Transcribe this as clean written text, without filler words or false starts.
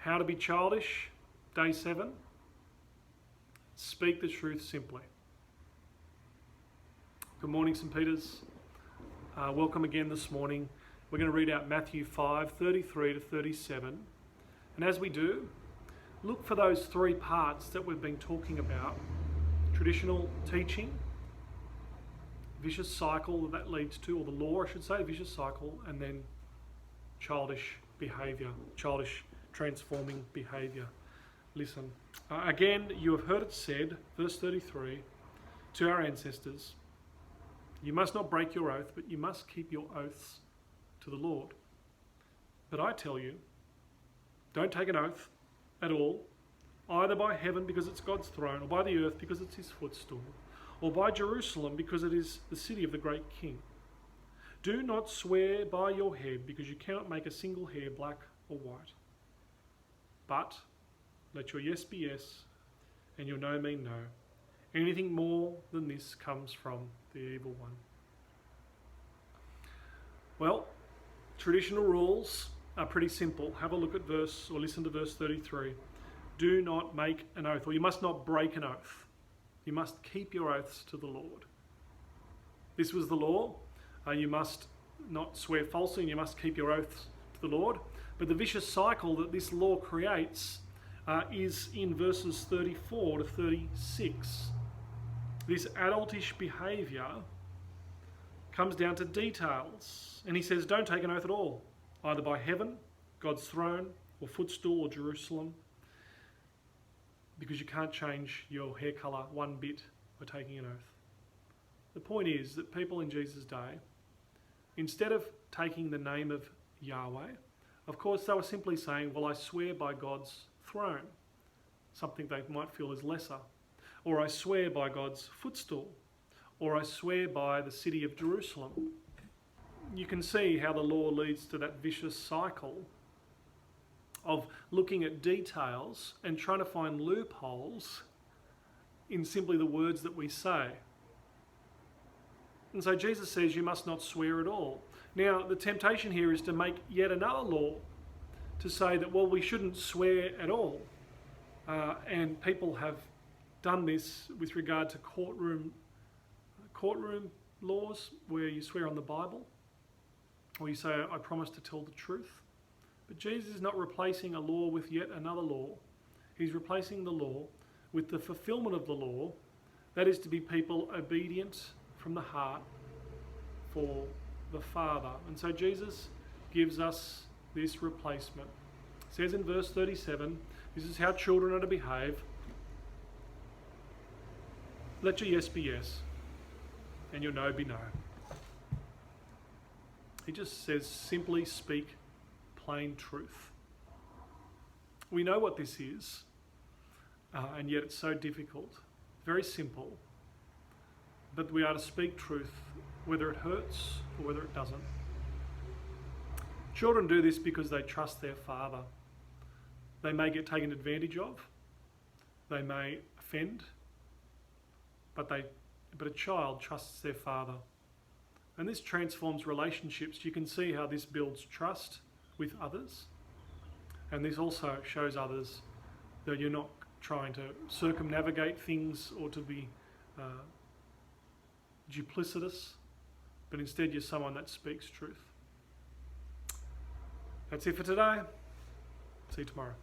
How to be childish, day 7. Speak the truth simply. Good morning, St. Peter's. Welcome again this morning. We're going to read out Matthew 5:33 to 37. And as we do, look for those 3 parts that we've been talking about. Traditional teaching, vicious cycle that leads to, or the law I should say, vicious cycle, and then childish behaviour, childish transforming behaviour. Listen, again, you have heard it said, verse 33, to our ancestors, you must not break your oath, but you must keep your oaths to the Lord. But I tell you, don't take an oath at all, either by heaven because it's God's throne, or by the earth because it's his footstool, or by Jerusalem because it is the city of the great king. Do not swear by your head because you cannot make a single hair black or white. But let your yes be yes and your no mean no. Anything more than this comes from the evil one. Well, traditional rules are pretty simple. Have a look at listen to verse 33. Do not make an oath, or you must not break an oath. You must keep your oaths to the Lord. This was the law. You must not swear falsely and you must keep your oaths to the Lord. But the vicious cycle that this law creates is in verses 34 to 36. This adultish behaviour comes down to details. And he says, don't take an oath at all, either by heaven, God's throne, or footstool, or Jerusalem, because you can't change your hair colour one bit by taking an oath. The point is that people in Jesus' day, instead of taking the name of Yahweh, of course they were simply saying, well, I swear by God's throne, something they might feel is lesser, or I swear by God's footstool, or I swear by the city of Jerusalem. You can see how the law leads to that vicious cycle of looking at details and trying to find loopholes in simply the words that we say. And so Jesus says you must not swear at all. Now, the temptation here is to make yet another law to say that, well, we shouldn't swear at all. And people have done this with regard to courtroom laws where you swear on the Bible, or you say, I promise to tell the truth. But Jesus is not replacing a law with yet another law. He's replacing the law with the fulfillment of the law, that is to be people obedient from the heart for the Father. And so Jesus gives us this replacement. It says in verse 37, this is how children are to behave. Let your yes be yes, and your no be no. He just says, simply speak plain truth. We know what this is, and yet it's so difficult. Very simple, but we are to speak truth, whether it hurts or whether it doesn't. Children do this because they trust their father. They may get taken advantage of, they may offend, but a child trusts their father. And this transforms relationships. You can see how this builds trust with others. And this also shows others that you're not trying to circumnavigate things or to be duplicitous, but instead you're someone that speaks truth. That's it for today. See you tomorrow.